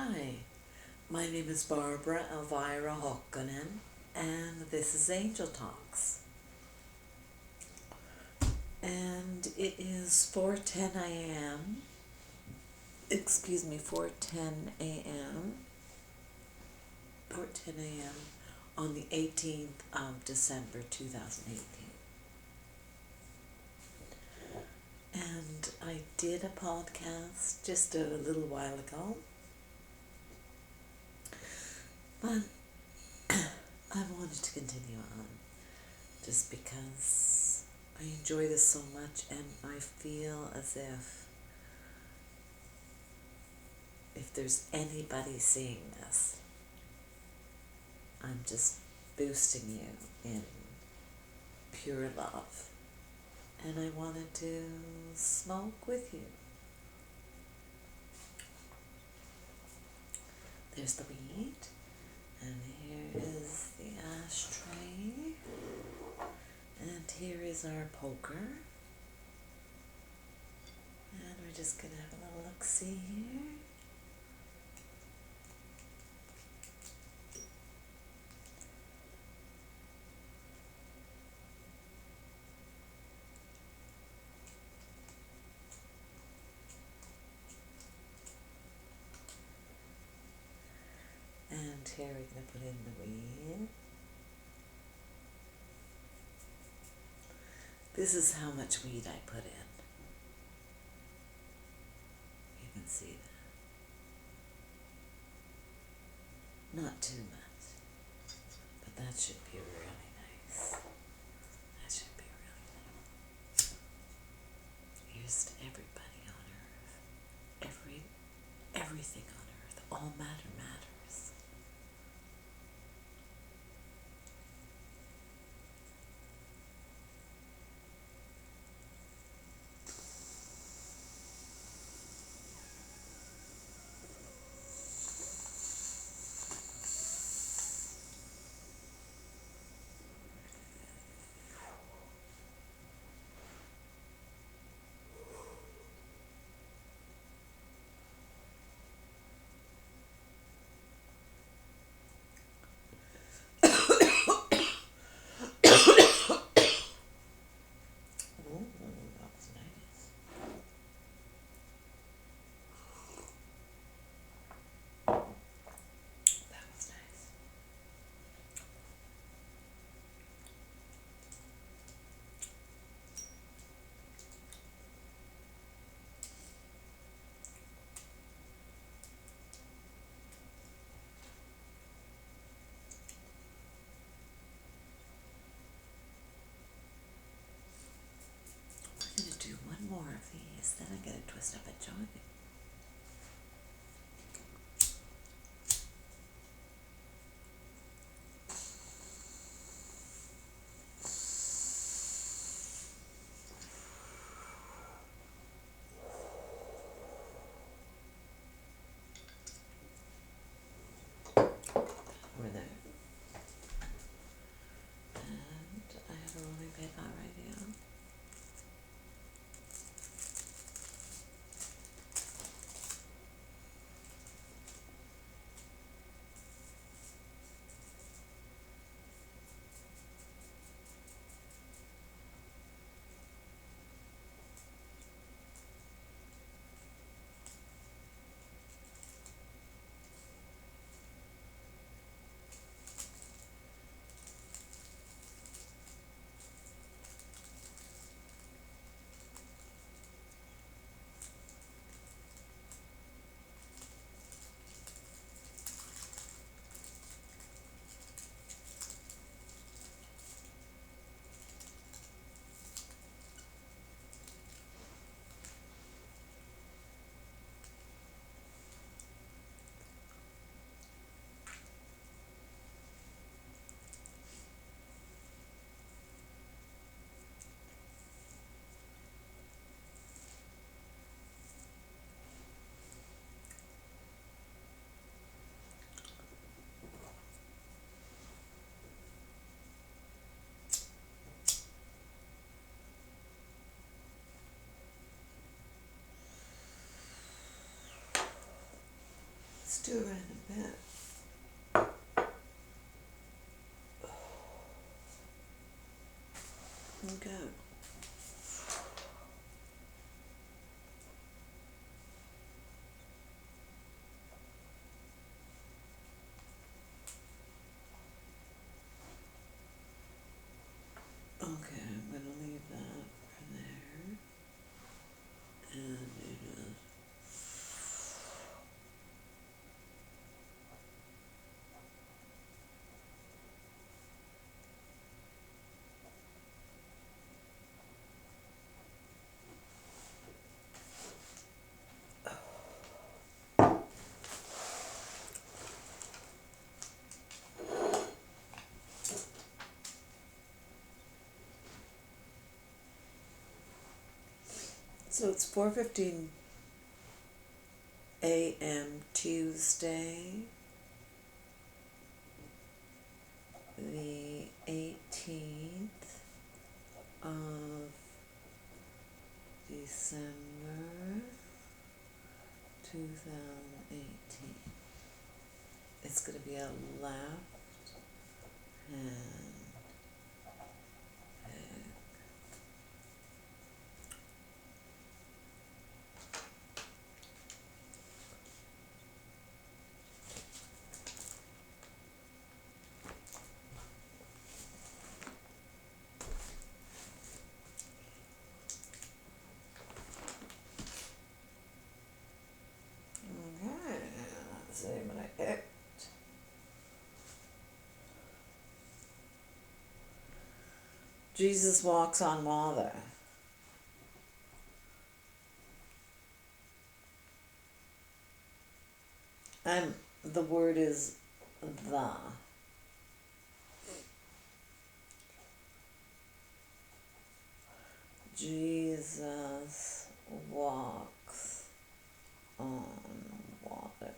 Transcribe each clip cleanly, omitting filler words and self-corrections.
Hi, my name is Barbara Elvira Hokkonen, and this is Angel Talks. And it is 4:10 a.m. Excuse me, 4:10 a.m. 4:10 a.m. on the 18th of December 2018. And I did a podcast just a little while ago, but I wanted to continue on just because I enjoy this so much, and I feel as if there's anybody seeing this, I'm just boosting you in pure love. And I wanted to smoke with you. There's the weed, and here is the ashtray, and here is our poker. And we're just gonna have a little look-see here. And here we're gonna put in the weed. This is how much weed I put in. You can see that. Not too much, but that should be really nice. That should be really nice. Here's to everybody on earth. Everything on earth. All matter matters. Ooh, that was nice. That was nice. We're gonna do one more of these, then I'm gonna twist up a joint. We're there. And I have a rolling paper right here. Let's do it in a bit. Okay. Okay, I'm gonna leave that for there. And it is. So it's 4:15 a.m. Tuesday, the 18th of December 2018. It's going to be a left hand pick. Okay, let's see what I picked. Jesus walks on water. The word is the. Jesus walks on water.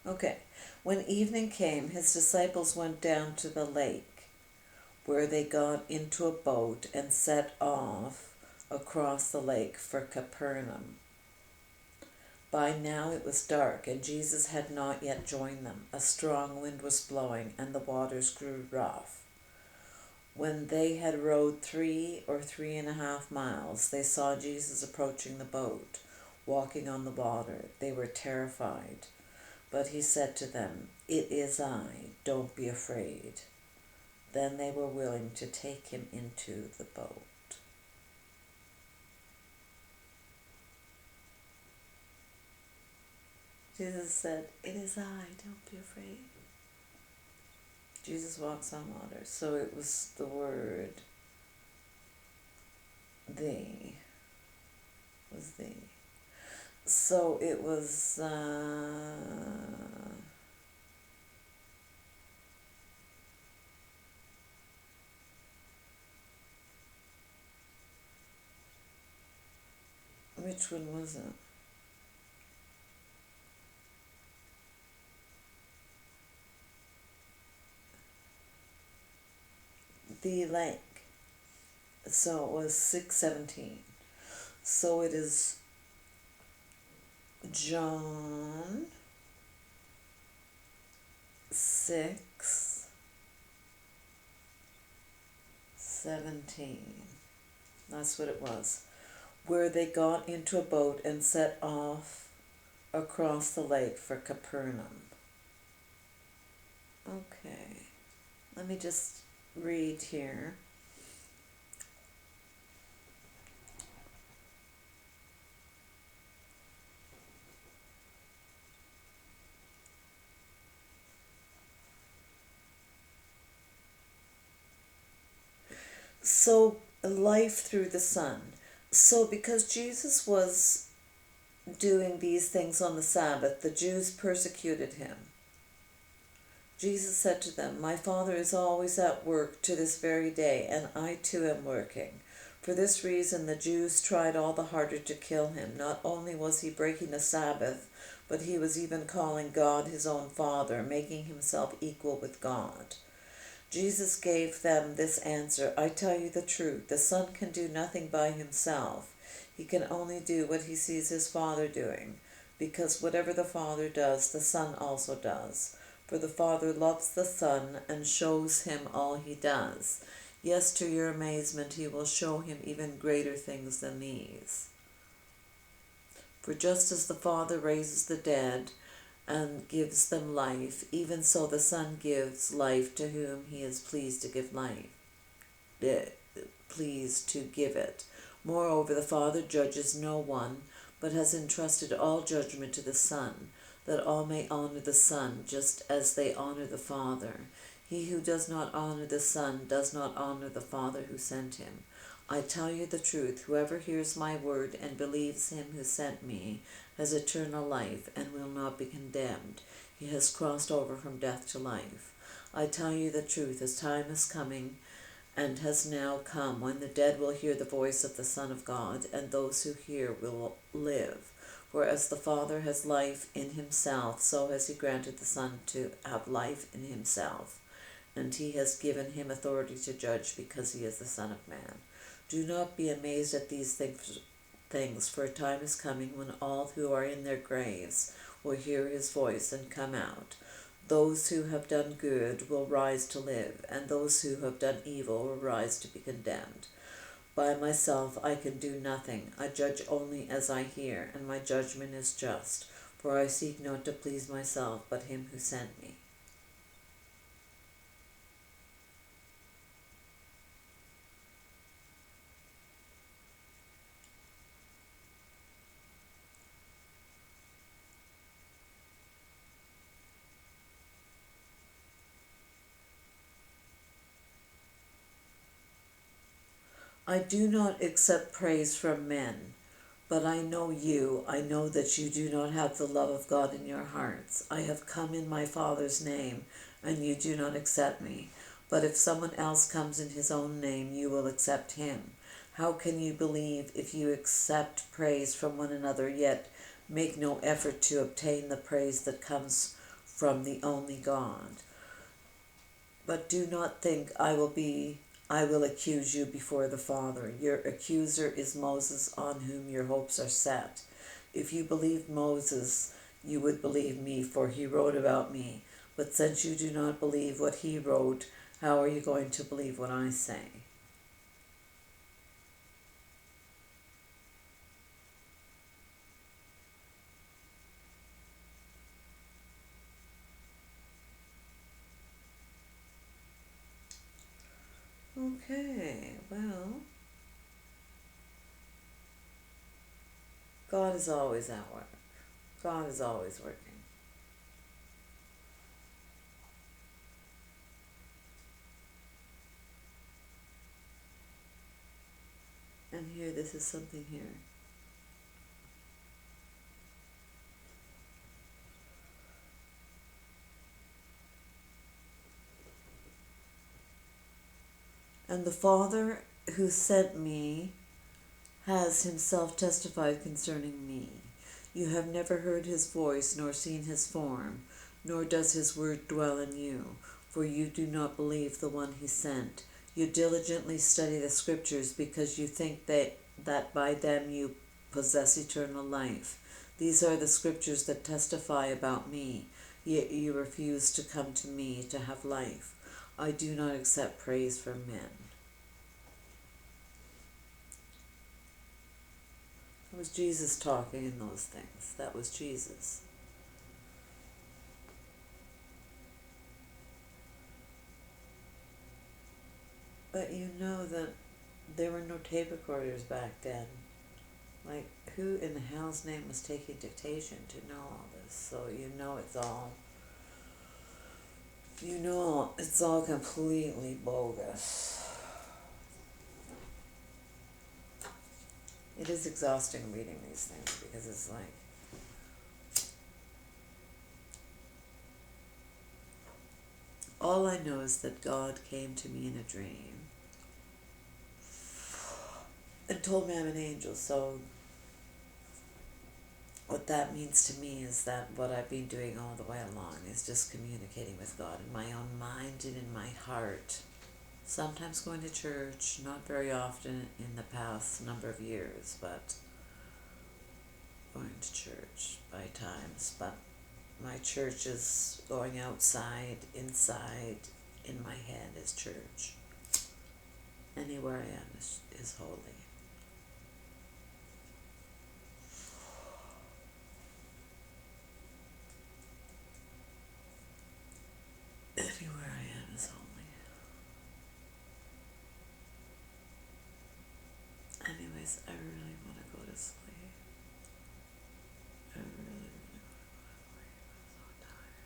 Okay. When evening came, his disciples went down to the lake, where they got into a boat and set off across the lake for Capernaum. By now it was dark, and Jesus had not yet joined them. A strong wind was blowing, and the waters grew rough. When they had rowed 3.5 miles, they saw Jesus approaching the boat, walking on the water. They were terrified. But he said to them, "It is I, don't be afraid." Then they were willing to take him into the boat. Jesus said, "It is I, don't be afraid." Jesus walks on water. So it was the word thee. Was thee. So it was which one was it? The lake. So it was 6:17. So it is John 6:17. That's what it was. Where they got into a boat and set off across the lake for Capernaum. Okay. Let me just read here. So, life through the Son. So, because Jesus was doing these things on the Sabbath, the Jews persecuted him. Jesus said to them, "My Father is always at work to this very day, and I too am working." For this reason the Jews tried all the harder to kill him. Not only was he breaking the Sabbath, but he was even calling God his own Father, making himself equal with God. Jesus gave them this answer, "I tell you the truth, the Son can do nothing by himself. He can only do what he sees his Father doing. because whatever the Father does, the Son also does. For the Father loves the Son and shows him all he does. Yes, to your amazement, he will show him even greater things than these. For just as the Father raises the dead and gives them life, even so the Son gives life to whom he is pleased to give life, pleased to give it. Moreover, the Father judges no one, but has entrusted all judgment to the Son, that all may honor the Son, just as they honor the Father. He who does not honor the Son does not honor the Father who sent him. I tell you the truth, whoever hears my word and believes him who sent me has eternal life and will not be condemned. He has crossed over from death to life. I tell you the truth, as time is coming and has now come, when the dead will hear the voice of the Son of God, and those who hear will live. For as the Father has life in himself, so has he granted the Son to have life in himself. And he has given him authority to judge, because he is the Son of Man. Do not be amazed at these things, for a time is coming when all who are in their graves will hear his voice and come out. Those who have done good will rise to live, and those who have done evil will rise to be condemned. By myself I can do nothing. I judge only as I hear, and my judgment is just, for I seek not to please myself, but him who sent me. I do not accept praise from men, but I know you. I know that you do not have the love of God in your hearts. I have come in my Father's name, and you do not accept me. But if someone else comes in his own name, you will accept him. How can you believe if you accept praise from one another, yet make no effort to obtain the praise that comes from the only God? But do not think I will accuse you before the Father. Your accuser is Moses, on whom your hopes are set. If you believed Moses, you would believe me, for he wrote about me. But since you do not believe what he wrote, how are you going to believe what I say? Okay, well, God is always at work. God is always working. And here, this is something here. And the Father who sent me has himself testified concerning me. You have never heard his voice, nor seen his form, nor does his word dwell in you, for you do not believe the one he sent. You diligently study the scriptures, because you think that by them you possess eternal life. These are the scriptures that testify about me, yet you refuse to come to me to have life. I do not accept praise from men. It was Jesus talking in those things. That was Jesus. But you know that there were no tape recorders back then. Like, who in the hell's name was taking dictation to know all this? So it's all completely bogus. It is exhausting reading these things, because it's like, all I know is that God came to me in a dream and told me I'm an angel. So what that means to me is that what I've been doing all the way along is just communicating with God in my own mind and in my heart. Sometimes going to church, not very often in the past number of years, but going to church by times, but my church is going outside, inside, in my head is church. Anywhere I am is holy. Anywhere I am is holy. Anyways, I really want to go to sleep. I really, really want to go to sleep. I'm so tired.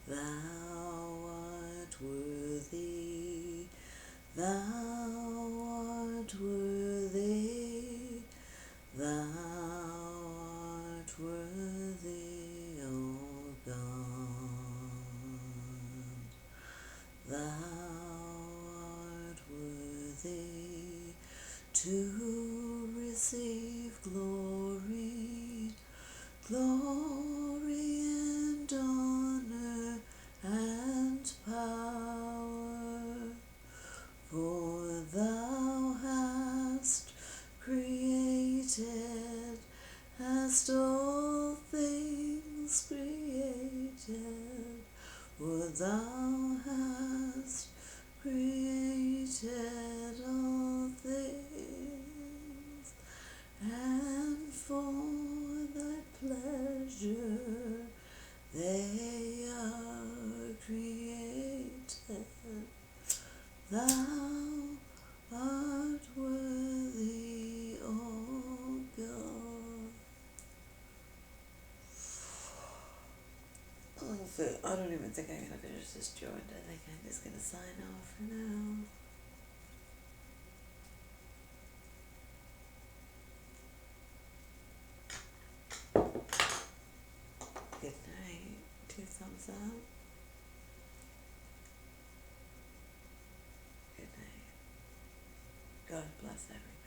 Thou art worthy, thou art worthy, thou art worthy, O God. Thou art worthy to receive glory, glory and honor and power, for thou hast created, hast all things created, for thou hast created all things, and for thy pleasure they are created. Thou art worthy, O God. I don't even think I'm gonna finish this joint. I think I'm just gonna sign off for now. Good night. 2 thumbs up. Good night. God bless everyone.